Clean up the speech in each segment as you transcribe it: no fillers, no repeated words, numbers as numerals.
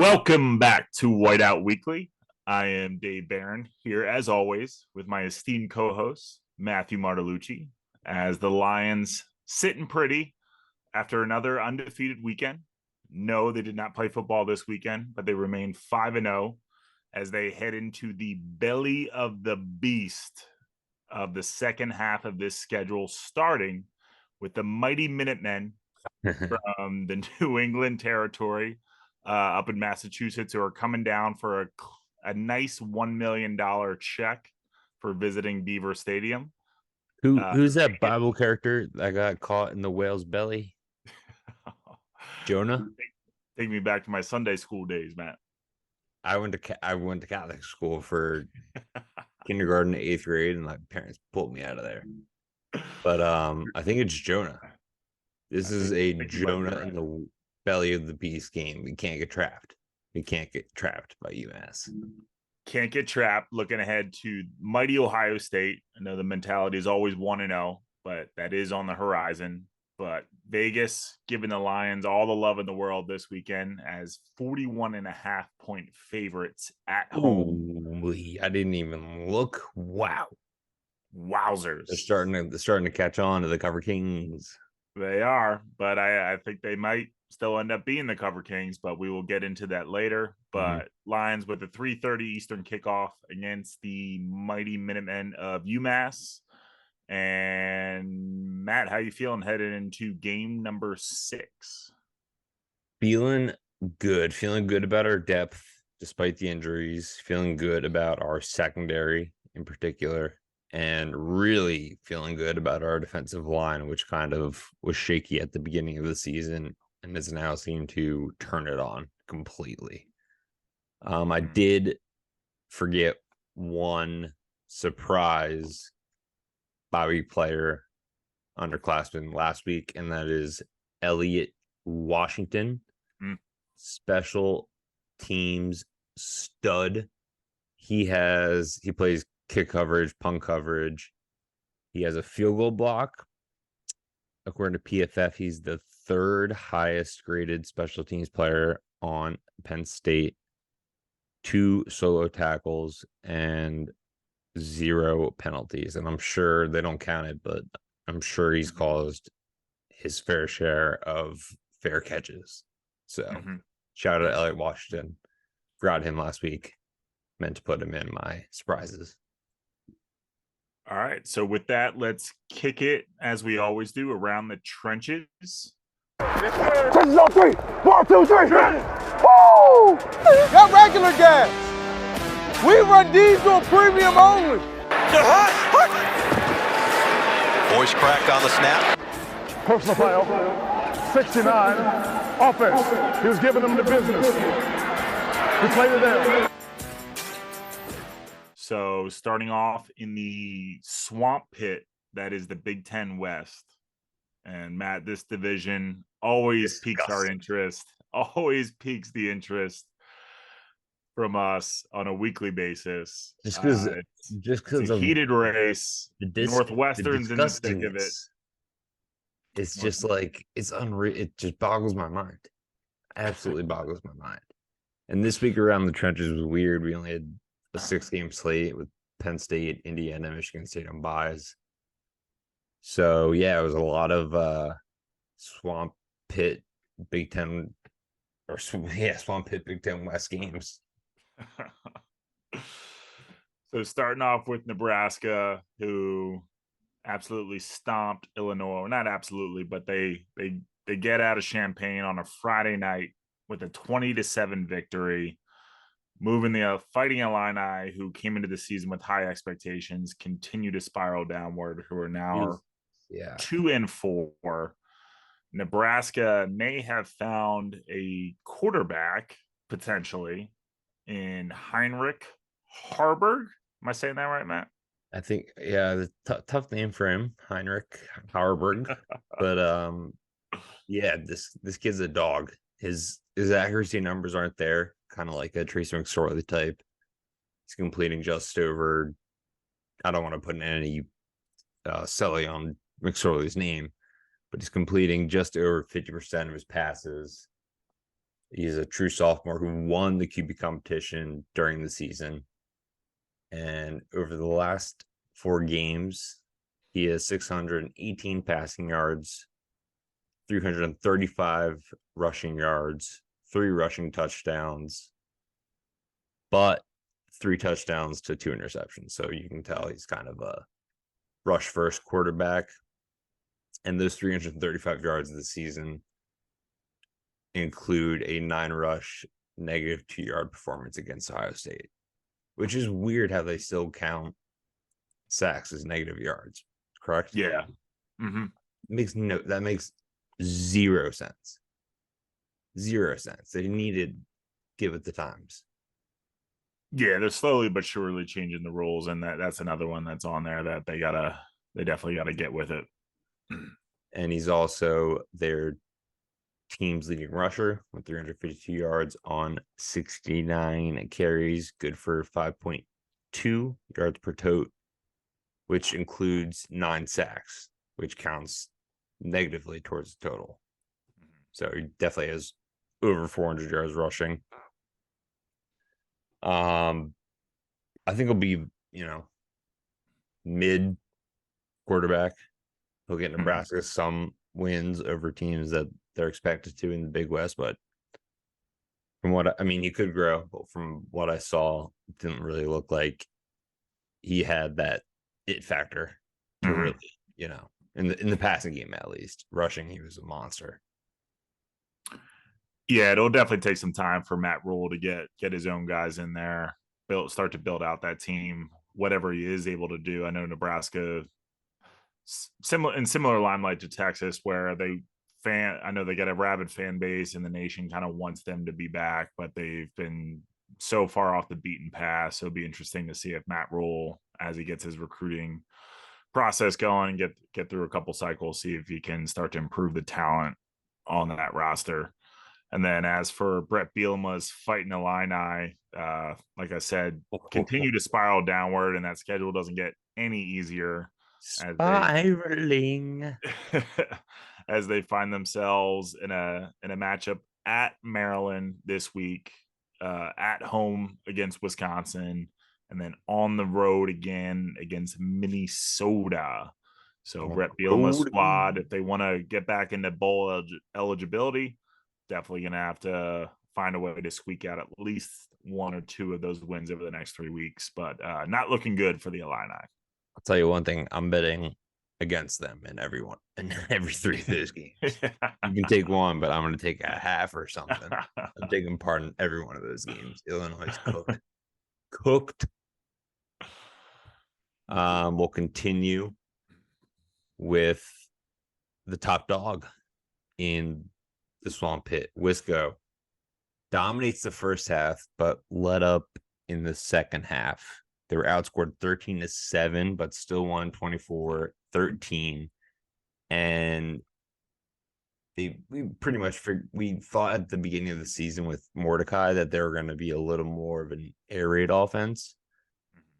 Welcome back to Whiteout Weekly. I am Dave Barron here, as always, with my esteemed co-host, Matthew Martolucci, as the Lions sitting pretty after another undefeated weekend. No, they did not play football this weekend, but they remain 5-0 as they head into the belly of the beast of the second half of this schedule, starting with the mighty Minutemen from the New England territory up in Massachusetts, who are coming down for a nice $1 million check for visiting Beaver Stadium. Who's that Bible character that got caught in the whale's belly? Jonah? Take me back to my Sunday school days, Matt. I went to Catholic school for kindergarten to 8th grade, and my parents pulled me out of there. But I think it's Jonah. This is a Jonah in the belly of the beast game. We can't get trapped. We can't get trapped by UMass. Can't get trapped. Looking ahead to mighty Ohio State. I know the mentality is always 1-0, but that is on the horizon. But Vegas giving the Lions all the love in the world this weekend as 41.5-point favorites at home. Holy, I didn't even look. Wow. Wowzers. They're starting to catch on to the Cover Kings. They are, but I think they might still end up being the Cover Kings, but we will get into that later. But Lions with a 3:30 Eastern kickoff against the mighty Minutemen of UMass. And Matt, how you feeling headed into game number 6? Feeling good about our depth despite the injuries, feeling good about our secondary in particular, and really feeling good about our defensive line, which kind of was shaky at the beginning of the season and has now seemed to turn it on completely. I did forget one surprise Bobby player underclassman last week, and that is Elliot Washington, special teams stud. He plays kick coverage, punt coverage. He has a field goal block. According to PFF, he's the 3rd highest graded special teams player on Penn State. 2 solo tackles and 0 penalties. And I'm sure they don't count it, but I'm sure he's caused his fair share of fair catches. So shout out to Elliot Washington. Forgot him last week. Meant to put him in my surprises. All right. So with that, let's kick it as we always do around the trenches. Trenches on 3. 1, 2, 3. Woo! Got regular gas. We run diesel premium only. Voice crack on the snap. Personal foul. 69. Offense. He was giving them the business. We played it there. So starting off in the swamp pit, that is the Big Ten West. And Matt, this division always piques our interest, always piques the interest from us on a weekly basis. Just because of heated race, Northwestern's in the thick of it. It's just like, it's unreal. It just boggles my mind. Absolutely boggles my mind. And this week around the trenches was weird. We only had a 6-game slate with Penn State, Indiana, Michigan State on buys. So yeah, it was a lot of swamp pit Big Ten swamp pit Big Ten West games. So starting off with Nebraska, who absolutely stomped Illinois. Not absolutely, but they get out of Champaign on a Friday night with a 20-7 victory. Moving the Fighting Illini, who came into the season with high expectations, continue to spiral downward, who are now 2-4. Nebraska may have found a quarterback, potentially, in Heinrich Haarberg. Am I saying that right, Matt? I think, the tough name for him, Heinrich Haarberg. But yeah, this kid's a dog. His accuracy numbers aren't there, kind of like a Tracy McSorley type. He's completing just over, I don't want to put in any silly on McSorley's name, but he's completing just over 50% of his passes. He's a true sophomore who won the QB competition during the season. And over the last 4 games, he has 618 passing yards, 335 rushing yards, 3 rushing touchdowns, but 3 touchdowns to 2 interceptions. So you can tell he's kind of a rush first quarterback. And those 335 yards of the season include a 9 rush, -2 yard performance against Ohio State, which is weird how they still count sacks as negative yards. Correct? Yeah. Mm-hmm. That makes 0 sense. 0 sense. They need to give it the times. Yeah, they're slowly but surely changing the rules, and that's another one that's on there that they definitely gotta get with it. And he's also their team's leading rusher with 352 yards on 69 carries, good for 5.2 yards per tote, which includes 9 sacks, which counts negatively towards the total. So he definitely has over 400 yards rushing. I think he'll be, mid quarterback. He'll get Nebraska some wins over teams that they're expected to in the Big West, but he could grow, but from what I saw, it didn't really look like he had that it factor to really, in the passing game at least. Rushing, he was a monster. Yeah, it'll definitely take some time for Matt Rule to get his own guys in there, start to build out that team, whatever he is able to do. I know Nebraska, similar limelight to Texas, where I know they get a rabid fan base and the nation kind of wants them to be back, but they've been so far off the beaten path. So it'll be interesting to see if Matt Rule, as he gets his recruiting process going and get through a couple cycles, see if he can start to improve the talent on that roster. And then as for Brett Bielema's Fighting Illini, like I said, continue to spiral downward, and that schedule doesn't get any easier. Spiraling. As they find themselves in a matchup at Maryland this week, at home against Wisconsin, and then on the road again against Minnesota. So Brett Bielema's squad, if they want to get back into bowl eligibility, definitely going to have to find a way to squeak out at least 1 or 2 of those wins over the next 3 weeks, but not looking good for the Illini. I'll tell you one thing, I'm betting against them in every 3 of those games. You can take one, but I'm going to take a half or something. I'm taking part in every one of those games. Illinois is cooked. We'll continue with the top dog in the Swamp Pit. Wisco dominates the first half, but let up in the second half. They were outscored 13-7, but still won 24-13. And we thought at the beginning of the season with Mordecai that they were going to be a little more of an air raid offense.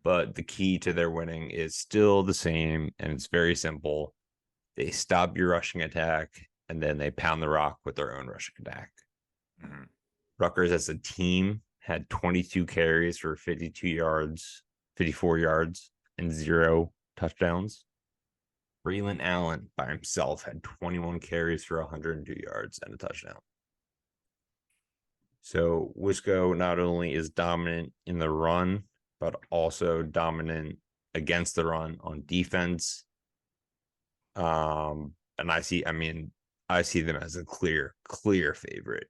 But the key to their winning is still the same, and it's very simple. They stop your rushing attack, and then they pound the rock with their own rushing attack. Mm-hmm. Rutgers as a team had 22 carries for 54 yards, and 0 touchdowns. Braylon Allen by himself had 21 carries for 102 yards and a touchdown. So Wisco not only is dominant in the run, but also dominant against the run on defense. And I see them as a clear favorite,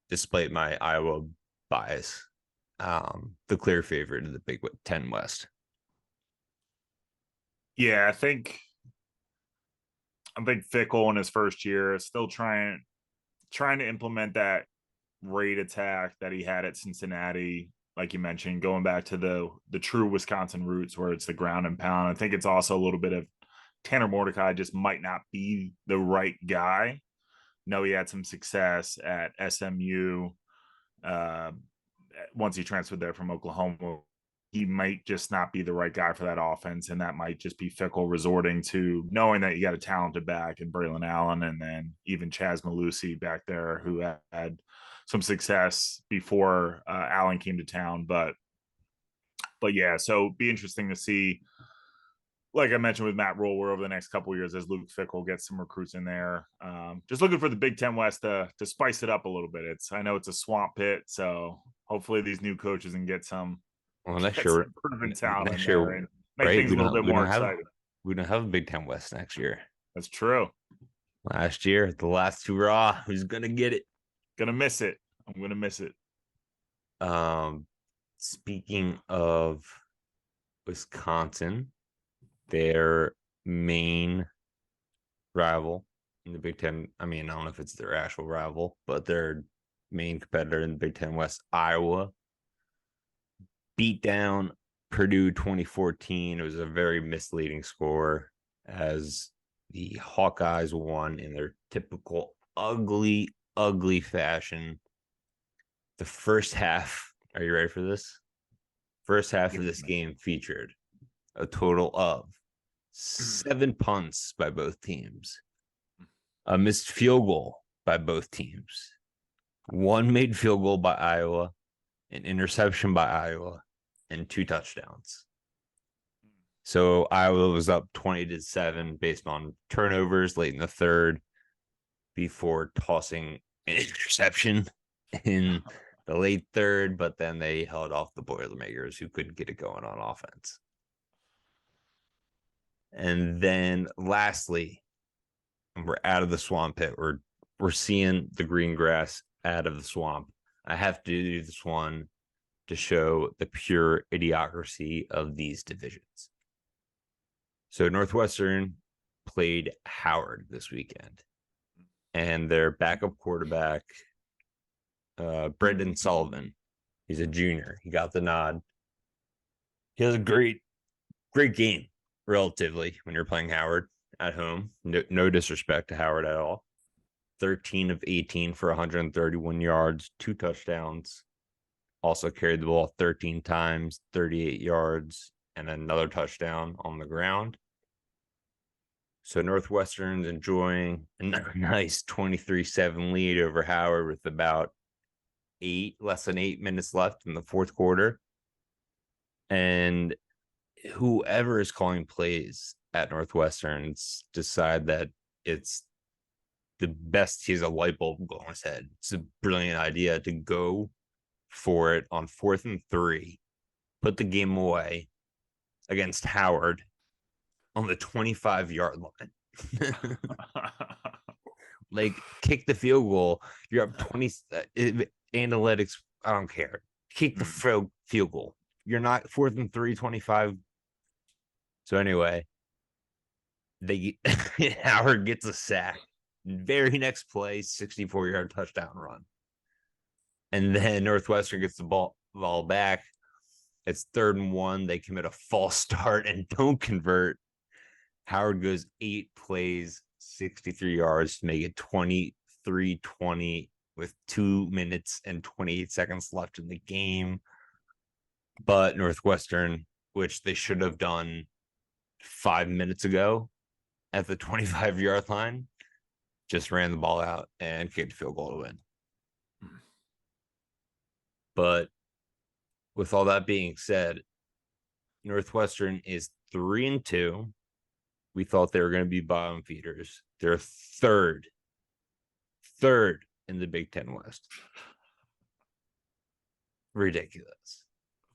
despite my Iowa bias. The clear favorite of the Big Ten West. Yeah, I think Fickle in his first year is still trying to implement that raid attack that he had at Cincinnati, like you mentioned, going back to the true Wisconsin roots where it's the ground and pound. I think it's also a little bit of Tanner Mordecai just might not be the right guy. No, he had some success at SMU once he transferred there from Oklahoma, he might just not be the right guy for that offense, and that might just be Fickle resorting to knowing that you got a talented back in Braylon Allen, and then even Chaz Malusi back there who had some success before Allen came to town. But yeah, so be interesting to see. Like I mentioned with Matt Rule, over the next couple of years as Luke Fickle gets some recruits in there. Just looking for the Big Ten West to spice it up a little bit. I know it's a swamp pit, so hopefully these new coaches can get some. Well, next year, proven talent next in there year, and make right? things a little bit more exciting. We don't have a Big Ten West next year. That's true. Last year, the last two raw, who's gonna get it? Gonna miss it. I'm gonna miss it. Speaking of Wisconsin, their main rival in the Big Ten. I mean, I don't know if it's their actual rival, but their main competitor in the Big Ten West, Iowa, beat down Purdue 2014. It was a very misleading score as the Hawkeyes won in their typical ugly fashion. The first half, are you ready for this? First half of this game featured a total of 7 punts by both teams, a missed field goal by both teams, 1 made field goal by Iowa, an interception by Iowa, and 2 touchdowns. So Iowa was up 20-7 based on turnovers late in the third before tossing an interception in the late third, but then they held off the Boilermakers who couldn't get it going on offense. And then lastly, we're out of the swamp pit. We're seeing the green grass out of the swamp. I have to do this one to show the pure idiocracy of these divisions. So Northwestern played Howard this weekend, and their backup quarterback, Brendan Sullivan, he's a junior. He got the nod. He has a great game, relatively, when you're playing Howard at home. No disrespect to Howard at all. 13 of 18 for 131 yards, 2 touchdowns. Also carried the ball 13 times, 38 yards, and another touchdown on the ground. So Northwestern's enjoying a nice 23-7 lead over Howard with about less than 8 minutes left in the fourth quarter. And whoever is calling plays at Northwestern decide that it's the best. He has a light bulb go on his head. It's a brilliant idea to go for it on 4th and 3, put the game away against Howard on the 25-yard line. Like, kick the field goal. You're up 20. Analytics, I don't care. Kick the field goal. You're not 4th and 3, 25. So anyway, Howard gets a sack. Very next play, 64-yard touchdown run. And then Northwestern gets the ball back. It's 3rd and 1. They commit a false start and don't convert. Howard goes 8 plays, 63 yards to make it 23-20 with 2 minutes and 28 seconds left in the game. But Northwestern, which they should have done 5 minutes ago at the 25-yard line, just ran the ball out and kicked a field goal to win. But with all that being said, Northwestern is 3-2. We thought they were going to be bottom feeders. They're third in the Big Ten West. Ridiculous.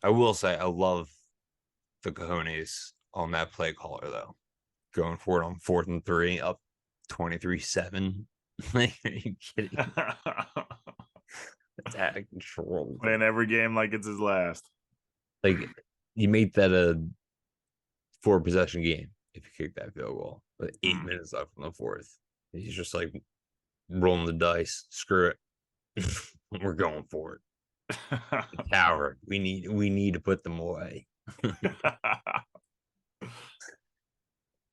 I will say I love the cojones on that play caller, though. Going for it on 4th and 3, up 23-7. Like, are you kidding? It's out of control. Playing every game like it's his last. Like, you made that a 4-possession game if you kick that field goal with 8 minutes left in the fourth. He's just like rolling the dice. Screw it. We're going for it. Howard, we need to put them away.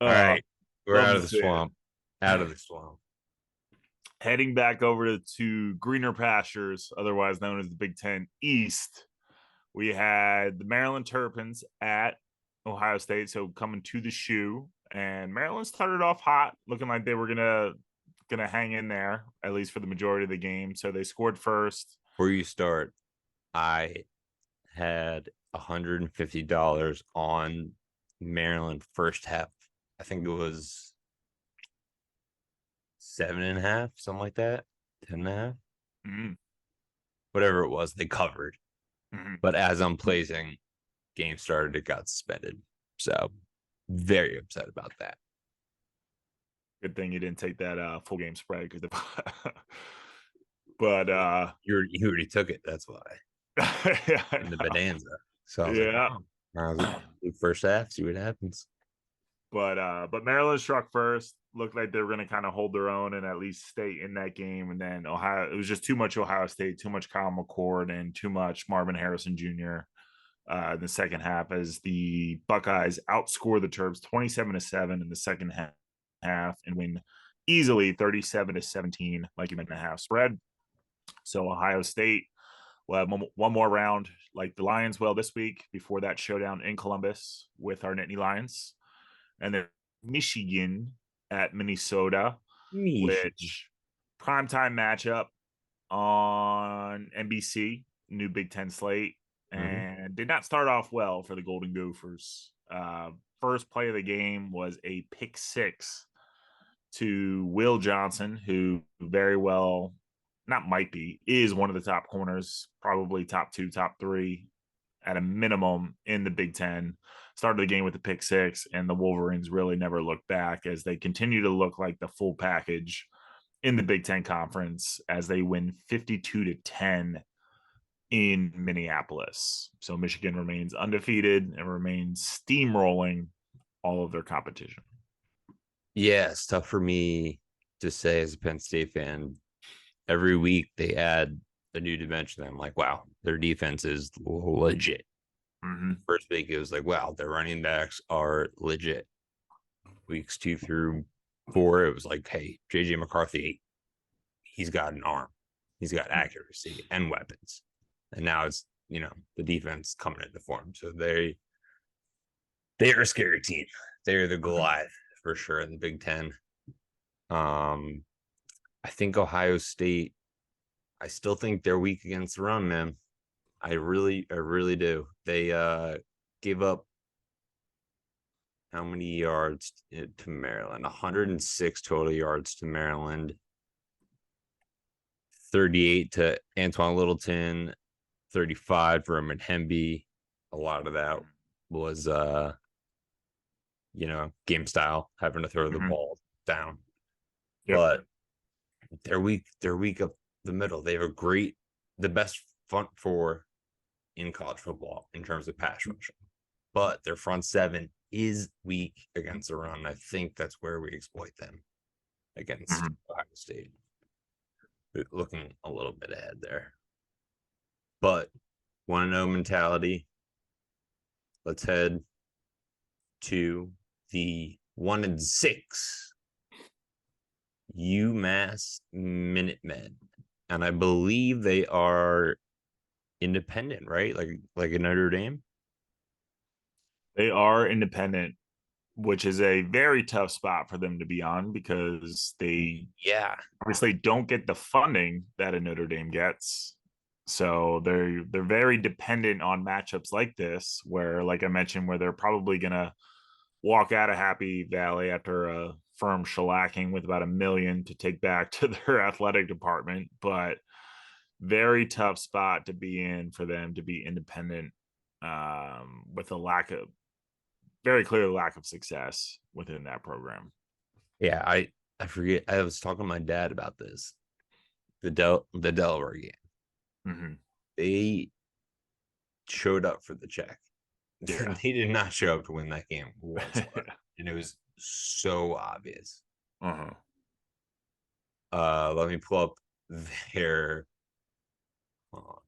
All right. We're out of the swamp. Out of the swamp. Heading back over to greener pastures, otherwise known as the Big Ten East, We had the Maryland Terrapins at Ohio State, so coming to the shoe. And Maryland started off hot, looking like they were gonna hang in there, at least for the majority of the game. So they scored first. Before you start, I had $150 on Maryland first half. I think it was 7.5, something like that. 10.5. Mm-hmm. Whatever it was, they covered. Mm-hmm. But as I'm placing, game started, it got suspended. So very upset about that. Good thing you didn't take that full game spread because but you already took it. That's why. Yeah, In the Bonanza. So I was yeah. First half, see what happens. But Maryland struck first. Looked like they were going to kind of hold their own and at least stay in that game. And then Ohio, it was just too much Ohio State, too much Kyle McCord, and too much Marvin Harrison Jr. In the second half as the Buckeyes outscore the Terps 27-7 in the second half and win easily 37-17, like you mentioned, a half spread. So Ohio State will have one more round like the Lions will this week before that showdown in Columbus with our Nittany Lions. And then Michigan at Minnesota, which primetime matchup on NBC, new Big Ten slate, and did not start off well for the Golden Gophers. First play of the game was a pick six to Will Johnson, who very well, not might be, is one of the top corners, probably top 2, top 3 at a minimum in the Big Ten. Started the game with the pick six, and the Wolverines really never looked back as they continue to look like the full package in the Big Ten Conference as they win 52-10 in Minneapolis. So Michigan remains undefeated and remains steamrolling all of their competition. Yeah, it's tough for me to say as a Penn State fan. Every week they add a new dimension. I'm like, wow, their defense is legit. First week it was like, wow, their running backs are legit. Weeks 2 through 4, it was like, hey, JJ McCarthy, he's got an arm, he's got accuracy and weapons. And now it's, the defense coming into form. So they are a scary team. They're the Goliath for sure in the Big Ten. I think Ohio State, I still think they're weak against the run, man. I really do. They gave up how many yards to Maryland? 106 total yards to Maryland. 38 to Antoine Littleton, 35 for Hemby. A lot of that was game style, having to throw the ball down. Yep. But they're weak up the middle. They have the best front four in college football in terms of pass rushing, but their front seven is weak against the run. I think that's where we exploit them against Ohio State. Looking a little bit ahead there, but 1-0 mentality. Let's head to the 1-6 UMass Minutemen, and I believe they are independent, right? Like a Notre Dame. They are independent, which is a very tough spot for them to be on because they obviously don't get the funding that a Notre Dame gets. So they're very dependent on matchups like this, where, like I mentioned, where they're probably gonna walk out of Happy Valley after a firm shellacking with about $1 million to take back to their athletic department. But very tough spot to be in for them to be independent, with a very clear lack of success within that program. Yeah, I forget. I was talking to my dad about this. The Delaware game. They showed up for the check. Yeah. They did not show up to win that game whatsoever. And it was so obvious. Let me pull up their. Hold on.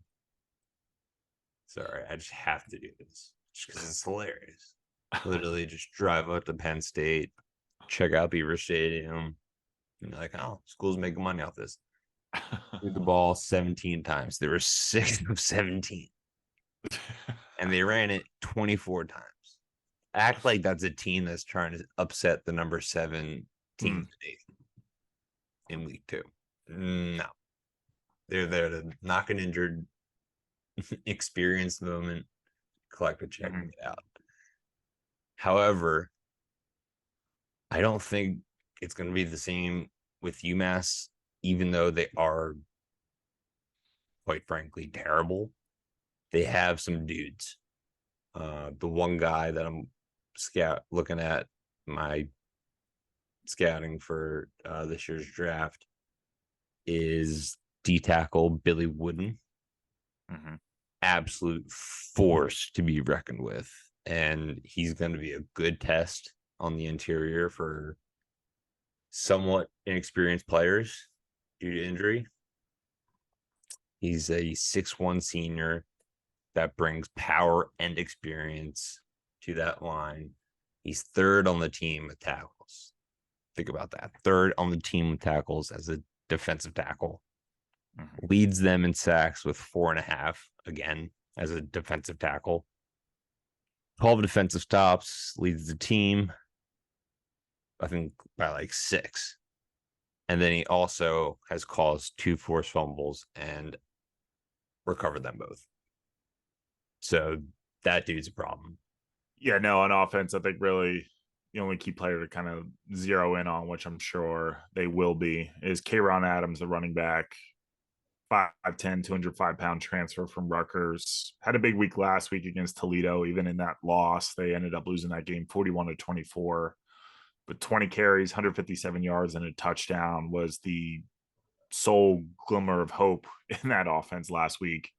Sorry, I just have to do this just because it's hilarious. Literally just drive up to Penn State, check out Beaver Stadium, and you're like, oh, school's making money off this. Threw the ball 17 times. There were 6 of 17. and they ran it 24 times. Act like that's a team that's trying to upset the number 7 team in week 2. No, they're there to knock an injured, experience the moment, collect a check, and get out. However, I don't think it's going to be the same with UMass, even though they are, quite frankly, terrible. They have some dudes. The one guy that I'm looking at my scouting for this year's draft is D tackle Billy Wooden. Absolute force to be reckoned with, and he's going to be a good test on the interior for somewhat inexperienced players due to injury. He's a 6'1" senior that brings power and experience to that line. He's 3rd on the team with tackles. Think about that. 3rd on the team with tackles as a defensive tackle. Leads them in sacks with 4.5, again, as a defensive tackle. 12 defensive stops, leads the team, I think, by like 6. And then he also has caused 2 forced fumbles and recovered them both. So that dude's a problem. Yeah, no, on offense, I think really the only key player to kind of zero in on, which I'm sure they will be, is K'Ron Adams, the running back. 5'10", 205-pound transfer from Rutgers. Had a big week last week against Toledo. Even in that loss, they ended up losing that game 41-24. But 20 carries, 157 yards, and a touchdown was the sole glimmer of hope in that offense last week.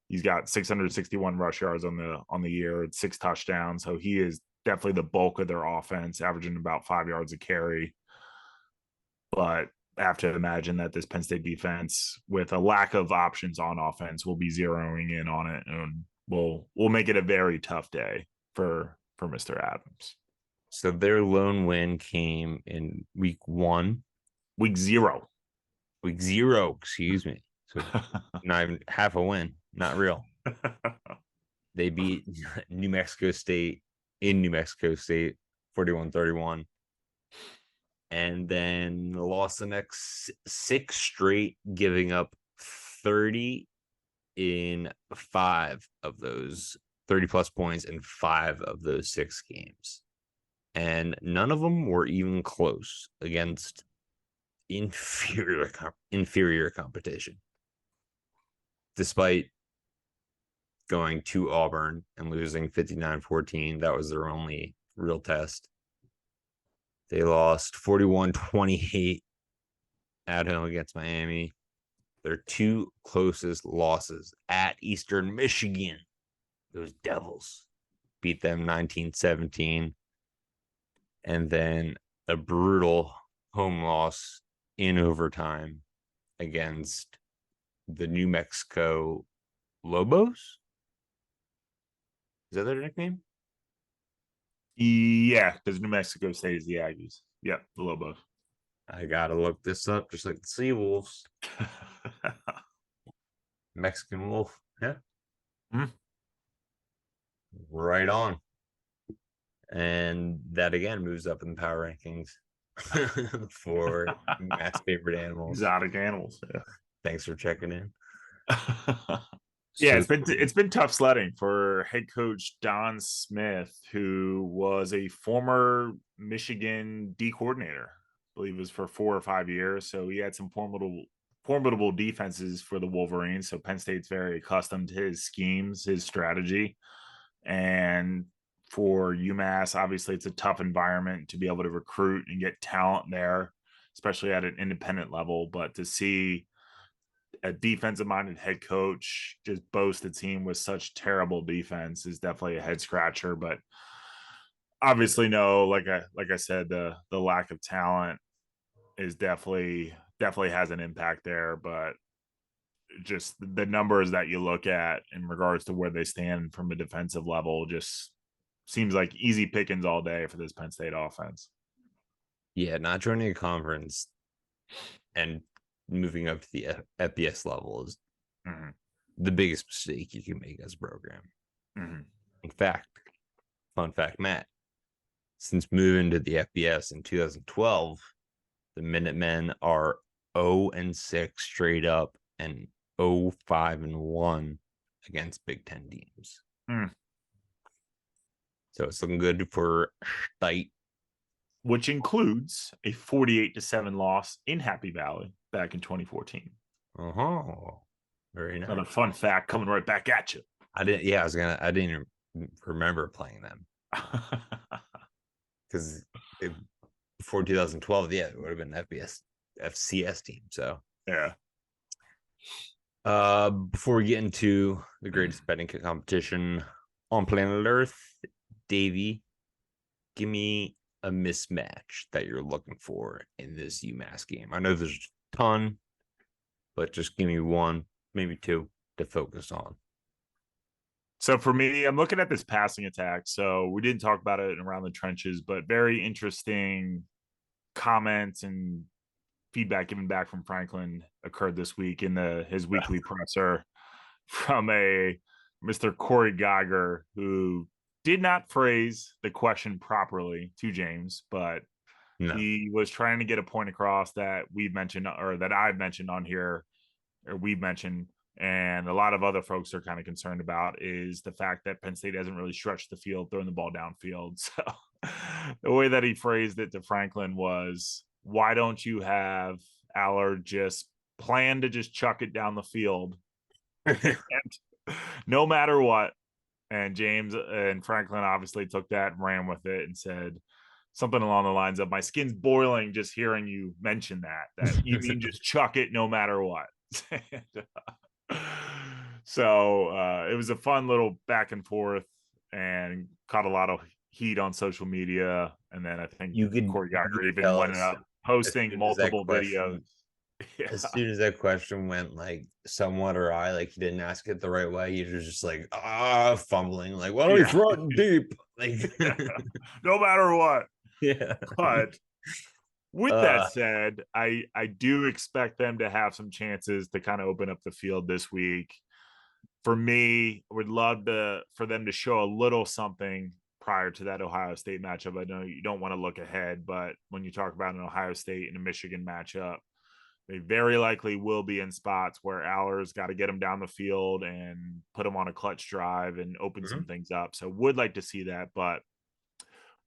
He's got 661 rush yards on the year, 6 touchdowns. So he is definitely the bulk of their offense, averaging about 5 yards a carry. But I have to imagine that this Penn State defense, with a lack of options on offense, will be zeroing in on it, and we'll make it a very tough day for Mr. Adams. So their lone win came in week 1. Week 0. Week 0, excuse me. So not even half a win. Not real. They beat New Mexico State in New Mexico State 41-31. And then lost the next 6 straight, giving up 30 in 5 of those 30-plus points in 5 of those 6 games. And none of them were even close against inferior competition. Despite going to Auburn and losing 59-14, that was their only real test. They lost 41-28 at home against Miami. Their 2 closest losses at Eastern Michigan. Those Devils beat them 19-17. And then a brutal home loss in overtime against the New Mexico Lobos. Is that their nickname? Yeah, because New Mexico State is the Aggies. Yep, the Lobos. I gotta look this up, just like the Seawolves. Mexican Wolf. Yeah. Right on. And that again moves up in the power rankings for Matt's favorite animals. Exotic animals. Yeah. Thanks for checking in. Yeah, it's been tough sledding for head coach Don Smith, who was a former Michigan D coordinator. I believe it was for 4 or 5 years. So he had some formidable defenses for the Wolverines. So Penn State's very accustomed to his schemes, his strategy. And for UMass, obviously it's a tough environment to be able to recruit and get talent there, especially at an independent level. But to see a defensive-minded head coach just boast a team with such terrible defense is definitely a head scratcher. But obviously, no, like I said, the lack of talent is definitely has an impact there. But just the numbers that you look at in regards to where they stand from a defensive level just seems like easy pickings all day for this Penn State offense. Yeah, not joining a conference and moving up to the FBS level is the biggest mistake you can make as a program. Mm-hmm. In fact, fun fact, Matt, since moving to the FBS in 2012, the Minutemen are 0-6 straight up and 0-5-1 against Big Ten teams. Mm. So it's looking good for State. Which includes a 48-7 loss in Happy Valley back in 2014. Very nice. Another fun fact coming right back at you. I didn't even remember playing them. Because before 2012, yeah, it would have been FCS team. So yeah. Before we get into the greatest betting competition on planet Earth, Davey, give me a mismatch that you're looking for in this UMass game. I know there's a ton, but just give me one, maybe two to focus on. So for me, I'm looking at this passing attack. So we didn't talk about it around the trenches, but very interesting comments and feedback given back from Franklin occurred this week in his weekly presser from a Mr. Corey Geiger, who did not phrase the question properly to James, but he was trying to get a point across that we've mentioned, or that I've mentioned on here, or we've mentioned, and a lot of other folks are kind of concerned about, is the fact that Penn State hasn't really stretched the field, throwing the ball downfield. So the way that he phrased it to Franklin was, why don't you have Allard just plan to just chuck it down the field and no matter what? And James and Franklin obviously took that and ran with it and said something along the lines of, my skin's boiling just hearing you mention that you mean just chuck it no matter what. So it was a fun little back and forth and caught a lot of heat on social media. And then I think Corey Geiger even went up posting multiple videos. Yeah. As soon as that question went like somewhat awry, like he didn't ask it the right way, he was just like fumbling, like, why don't you throw it deep? Like no matter what. Yeah. But with that said, I do expect them to have some chances to kind of open up the field this week. For me, I would love for them to show a little something prior to that Ohio State matchup. I know you don't want to look ahead, but when you talk about an Ohio State and a Michigan matchup, they very likely will be in spots where Allard's got to get them down the field and put them on a clutch drive and open some things up. So would like to see that. But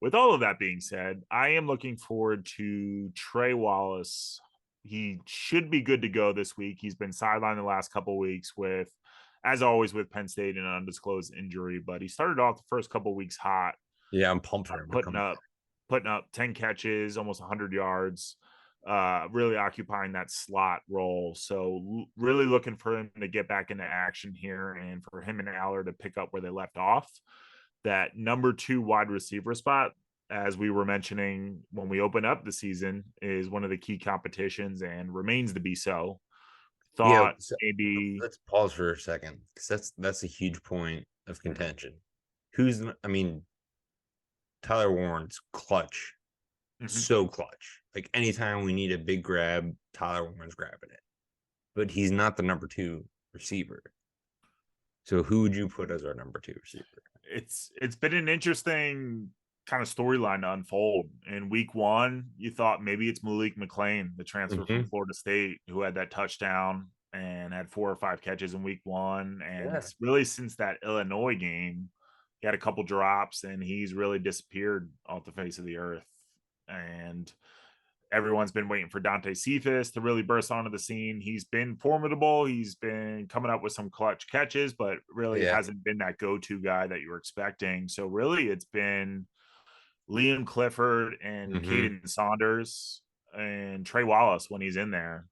with all of that being said, I am looking forward to Trey Wallace. He should be good to go this week. He's been sidelined the last couple of weeks with, as always, with Penn State, an undisclosed injury, but he started off the first couple of weeks hot. Yeah, I'm pumped for him. Putting up 10 catches, almost 100 yards, really occupying that slot role. So really looking for him to get back into action here and for him and Allard to pick up where they left off. That number 2 wide receiver spot, as we were mentioning when we opened up the season, is one of the key competitions and remains to be so. Maybe let's pause for a second, because that's a huge point of contention. Tyler Warren's clutch, so clutch. Like anytime we need a big grab, Tyler Warren's grabbing it, but he's not the number 2 receiver. So who would you put as our number 2 receiver? It's been an interesting kind of storyline to unfold. In week 1, you thought maybe it's Malik McClain, the transfer from Florida State, who had that touchdown and had 4 or 5 catches in week 1. And it's really since that Illinois game, he had a couple drops and he's really disappeared off the face of the earth. And everyone's been waiting for Dante Cephas to really burst onto the scene. He's been formidable. He's been coming up with some clutch catches, but really hasn't been that go-to guy that you were expecting. So really it's been Liam Clifford and Caden Saunders and Trey Wallace when he's in there.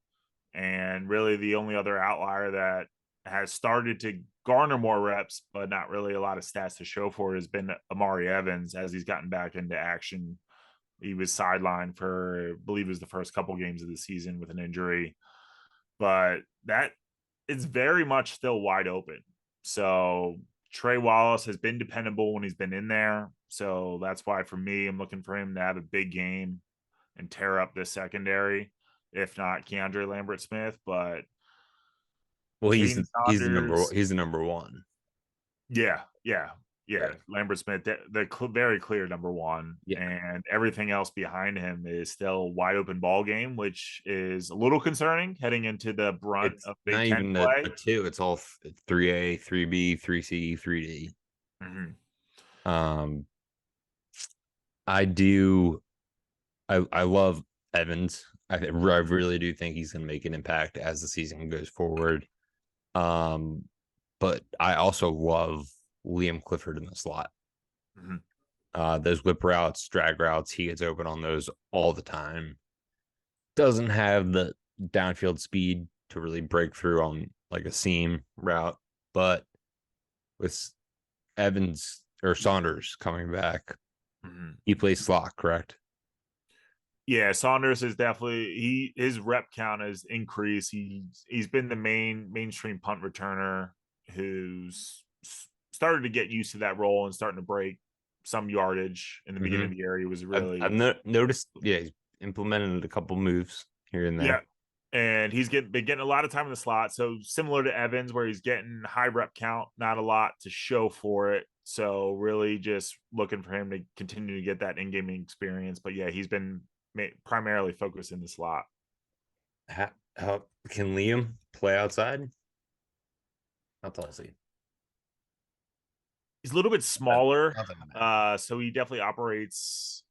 And really the only other outlier that has started to garner more reps, but not really a lot of stats to show for it, has been Amari Evans as he's gotten back into action. He was sidelined for, I believe it was the first couple games of the season with an injury, but that is very much still wide open. So Trey Wallace has been dependable when he's been in there. So that's why for me, I'm looking for him to have a big game and tear up this secondary, if not Keandre Lambert-Smith. But Well, he's Caden he's Saunders. the number one. Yeah. Right. Lambert Smith, very clear number one, and everything else behind him is still wide open ball game, which is a little concerning heading into the brunt It's of not Big Ten even play. a two. It's all 3A, 3B, 3C, 3D. I love Evans. I really do think he's going to make an impact as the season goes forward. But I also love Liam Clifford in the slot. Those whip routes, drag routes, he gets open on those all the time. Doesn't have the downfield speed to really break through on like a seam route, but with Evans or Saunders coming back, he plays slot, correct? Yeah, Saunders is definitely his rep count has increased. He's been the mainstream punt returner who's started to get used to that role and starting to break some yardage in the beginning of the year. He was really I've noticed, he's implemented a couple moves here and there. Yeah. And he's been getting a lot of time in the slot. So similar to Evans, where he's getting high rep count, not a lot to show for it. So really just looking for him to continue to get that in-game experience. But yeah, he's been primarily focused in the slot. How can Liam play outside? How tall is he? He's a little bit smaller. So he definitely operates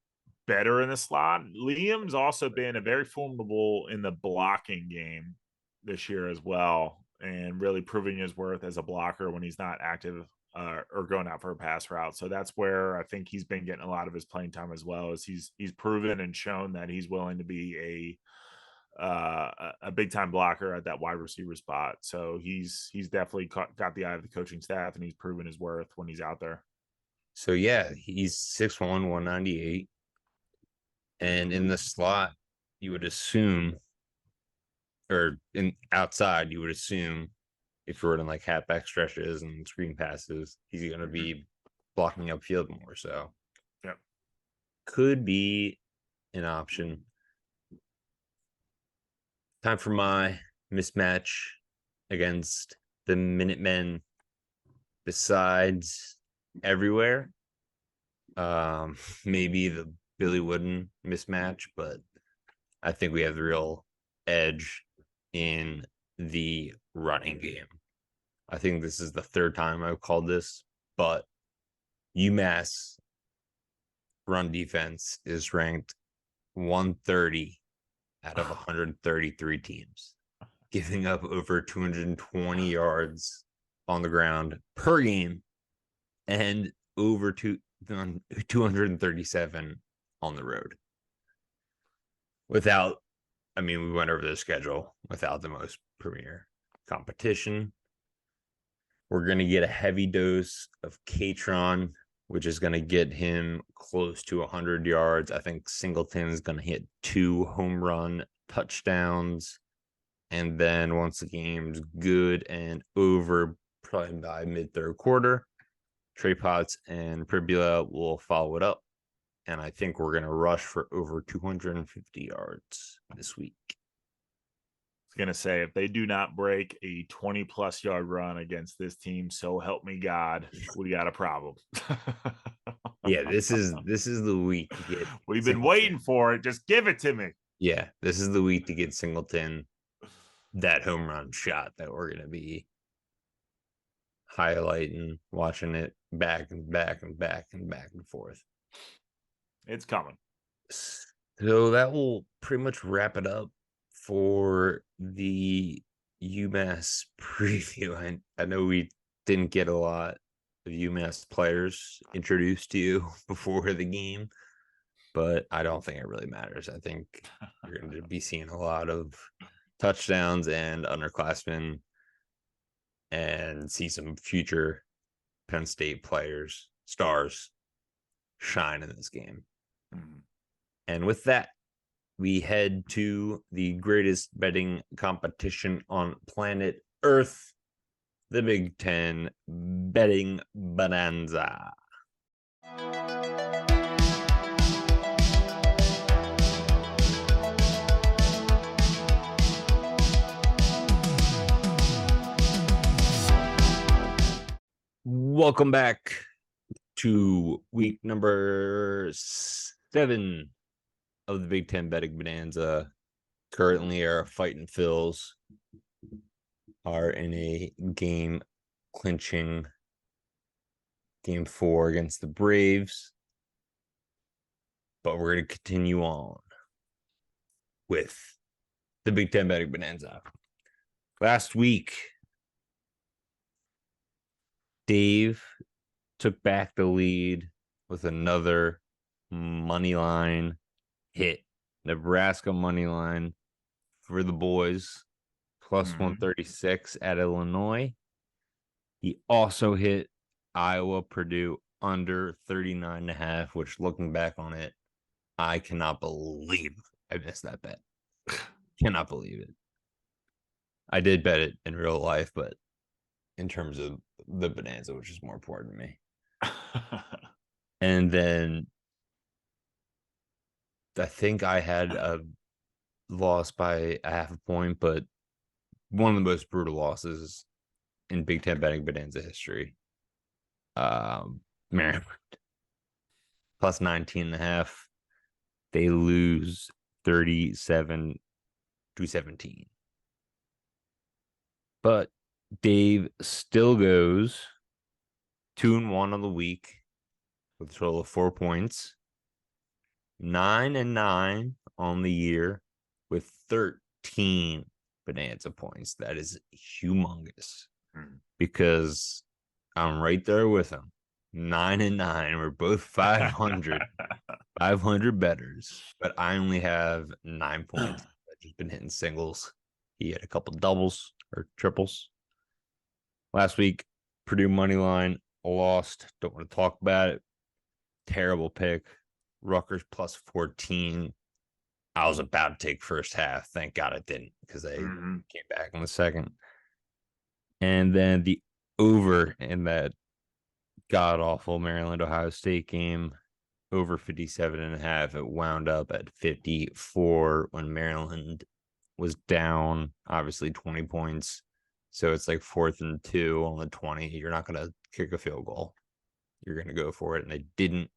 better in the slot. Liam's also been a very formidable in the blocking game this year as well, and really proving his worth as a blocker when he's not active or going out for a pass route. So that's where I think he's been getting a lot of his playing time as well, as he's proven and shown that he's willing to be a big time blocker at that wide receiver spot. So he's definitely got the eye of the coaching staff, and he's proven his worth when he's out there. So yeah, he's 6'1", 198. And in the slot, you would assume, or in outside, you would assume, if you're in like halfback stretches and screen passes, he's going to be blocking upfield more. So, could be an option. Time for my mismatch against the Minutemen. Besides everywhere, maybe the Billy Wooden mismatch, but I think we have the real edge in the running game. I think this is the third time I've called this, but UMass run defense is ranked 130 out of 133 teams, giving up over 220 yards on the ground per game and over 237 on the road. We went over the schedule without the most premier competition. We're going to get a heavy dose of Katron, which is going to get him close to 100 yards. I think Singleton is going to hit 2 home run touchdowns. And then once the game's good and over, probably by mid-third quarter, Trey Potts and Pribula will follow it up. And I think we're going to rush for over 250 yards this week. I was going to say, if they do not break a 20-plus yard run against this team, so help me God, we got a problem. Yeah, this is the week to get. We've been waiting for it. Just give it to me. Yeah, this is the week to get Singleton that home run shot that we're going to be highlighting, watching it back and back and back and back and forth. It's coming. So that will pretty much wrap it up for the UMass preview. I know we didn't get a lot of UMass players introduced to you before the game, but I don't think it really matters. I think you're going to be seeing a lot of touchdowns and underclassmen and see some future Penn State players, stars, shine in this game. And with that, we head to the greatest betting competition on planet Earth, the Big Ten Betting Bonanza. Welcome back to week number 7 of the Big Ten Betting Bonanza. Currently, our Fighting Phils are in a game clinching game 4 against the Braves. But we're going to continue on with the Big Ten Betting Bonanza. Last week, Dave took back the lead with another money line hit. Nebraska money line for the boys, plus 136 at Illinois. He also hit Iowa Purdue under 39.5, which, looking back on it, I cannot believe I missed that bet. Cannot believe it. I did bet it in real life, but in terms of the Bonanza, which is more important to me. And then I think I had a loss by a half a point, but one of the most brutal losses in Big Ten Betting Bonanza history. Maryland plus 19.5. They lose 37-17. But Dave still goes 2-1 on the week with a total of 4 points. 9-9 on the year with 13 Bonanza points. That is humongous because I'm right there with him. 9-9. We're both 500, 500 betters, but I only have 9 points. I've just been hitting singles. He had a couple doubles or triples. Last week, Purdue money line lost. Don't want to talk about it. Terrible pick. Rutgers plus 14. I was about to take first half. Thank God it didn't, because they came back in the second. And then the over in that god-awful Maryland-Ohio State game, over 57.5. It wound up at 54 when Maryland was down, obviously 20 points. So it's like 4th and 2 on the 20. You're not going to kick a field goal. You're going to go for it. And they didn't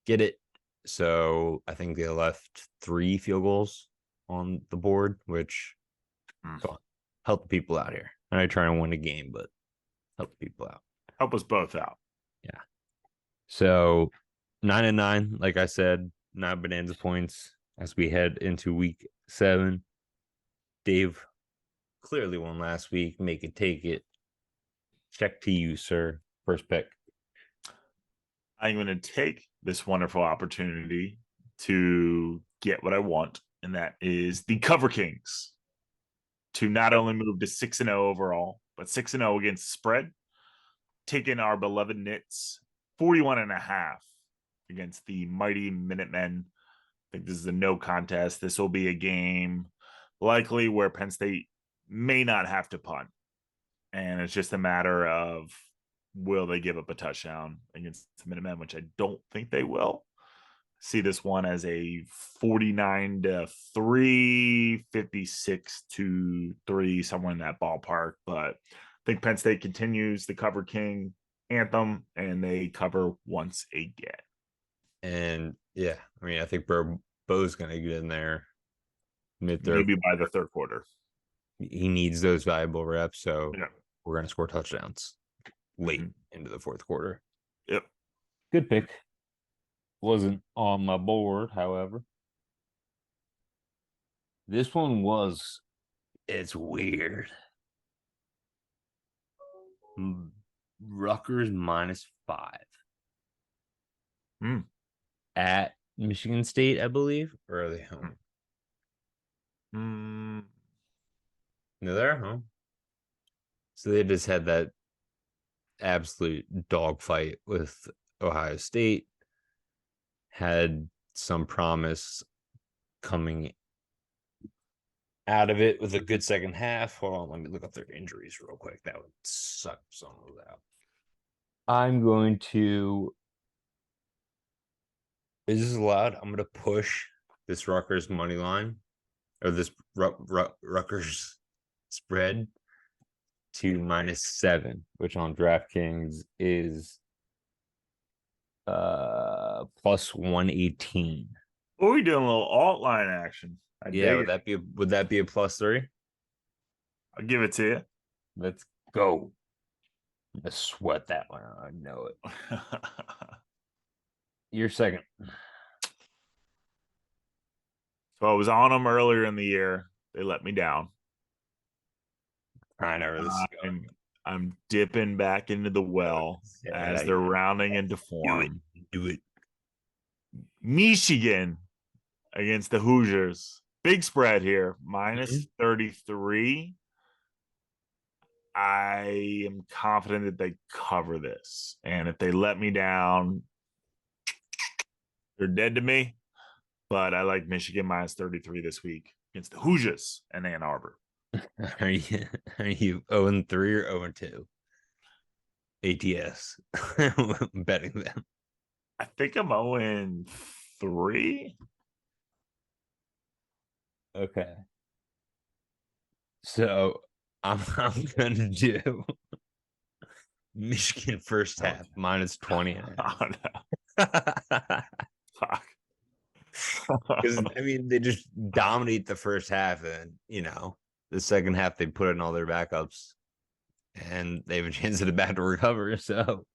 get it. So I think they left 3 field goals on the board, which help the people out here. And I try and win a game, but help the people out. Help us both out. Yeah. So 9-9, like I said, 9 Bonanza points as we head into week 7. Dave clearly won last week. Make it, take it. Check to you, sir. First pick. I'm going to take this wonderful opportunity to get what I want, and that is the Cover Kings to not only move to 6-0 overall, but 6-0 against spread, taking our beloved Knits 41.5 against the mighty Minutemen. I think this is a no contest. This will be a game likely where Penn State may not have to punt, and it's just a matter of will they give up a touchdown against the Minutemen, which I don't think they will. See this one as a 49-3, 56-3, somewhere in that ballpark. But I think Penn State continues the Cover King anthem, and they cover once again. And yeah, I mean, I think Bo's going to get in there mid-third. Maybe by the third quarter. He needs those valuable reps, so yeah, we're going to score touchdowns late into the fourth quarter. Yep. Good pick. Wasn't on my board, however. This one was, it's weird. Rutgers -5. At Michigan State, I believe. Or are they home? No, they're at home. So they just had that absolute dogfight with Ohio State. Had some promise coming out of it with a good second half. Hold on, let me look up their injuries real quick. That would suck some of those out. I'm going to... Is this allowed? I'm going to push this Rutgers money line, or this Rutgers spread to -7, which on DraftKings is plus 118. Oh, we doing a little alt line action. I dig it. Would that be a +3? I'll give it to you. Let's go. I'm gonna sweat that one. I know it. You're second. So I was on them earlier in the year. They let me down. I know where this is going. I'm dipping back into the well as they're rounding into form. Do it. Michigan against the Hoosiers. Big spread here, -33. I am confident that they cover this. And if they let me down, they're dead to me. But I like Michigan -33 this week against the Hoosiers and Ann Arbor. Are you 0-3 or 0-2? ATS. I'm betting them. I think I'm 0-3. Okay. So I'm gonna do Michigan first half -20. Oh, no. Fuck. Because I mean they just dominate the first half, and the second half they put in all their backups and they have a chance at a back to recover. So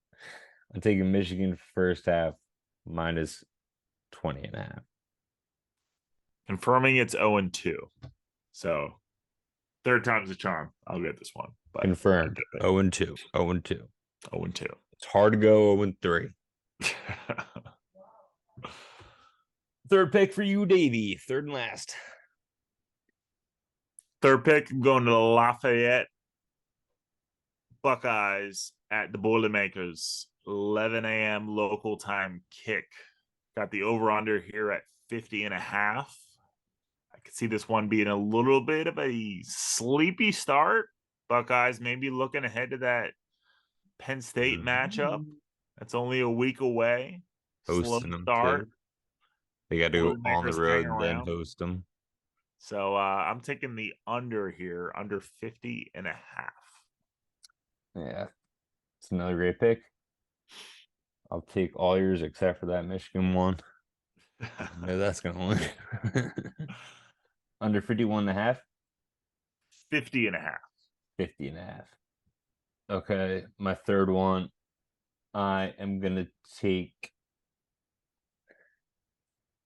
I'm taking Michigan first half -20.5. Confirming it's 0-2. So third time's a charm. I'll get this one. But confirmed. 0-2. 0-2. 0-2. It's hard to go 0-3. Third pick for you, Davey. Third and last. Third pick, I'm going to the Lafayette Buckeyes at the Boilermakers. 11 a.m. local time kick. Got the over-under here at 50.5. I could see this one being a little bit of a sleepy start. Buckeyes maybe looking ahead to that Penn State matchup. That's only a week away. Hosting Slow them start. too. They got to go on the road and then around. host them. So I'm taking the under here, under 50.5. Yeah, it's another great pick. I'll take all yours except for that Michigan one. No, that's gonna win. Under 51.5. 50.5. 50.5. Okay, my third one. I am gonna take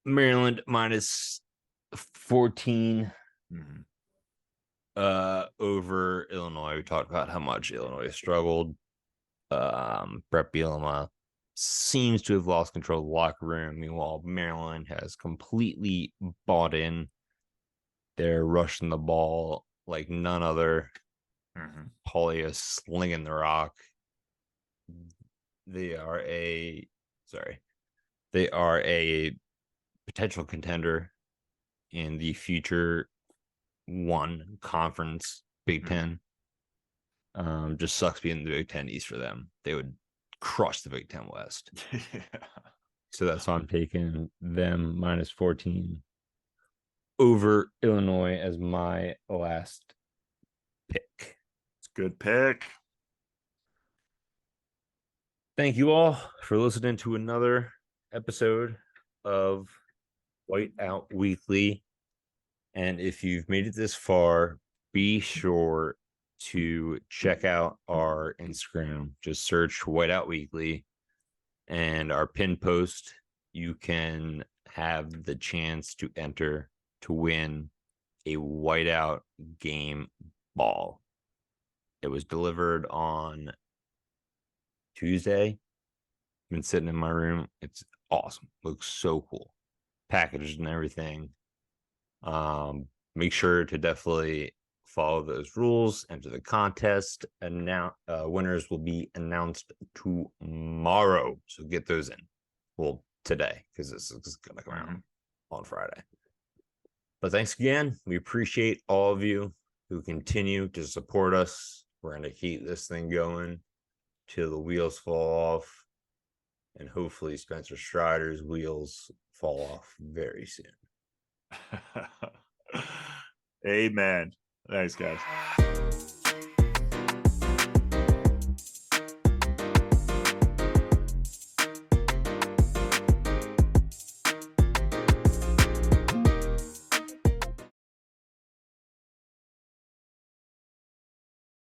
Maryland -14 over Illinois. We talked about how much Illinois struggled. Brett Bielema seems to have lost control of the locker room. Meanwhile, Maryland has completely bought in. They're rushing the ball like none other. Paulie is slinging the rock. They are a potential contender in the future one conference, Big Ten. Just sucks being the Big Ten East for them. They would crush the Big Ten West. So that's why I'm taking them -14 over Illinois as my last pick. It's a good pick. Thank you all for listening to another episode of Whiteout Weekly. And if you've made it this far, be sure to check out our Instagram. Just search Whiteout Weekly and our pin post. You can have the chance to enter to win a Whiteout game ball. It was delivered on Tuesday. Been sitting in my room. It's awesome. Looks so cool. Packaged and everything. Make sure to definitely follow those rules, enter the contest, and now winners will be announced tomorrow. So get those in. Well, today, because this is gonna come out on Friday. But thanks again. We appreciate all of you who continue to support us. We're gonna keep this thing going till the wheels fall off. And hopefully Spencer Strider's wheels fall off very soon. Amen. Thanks, guys.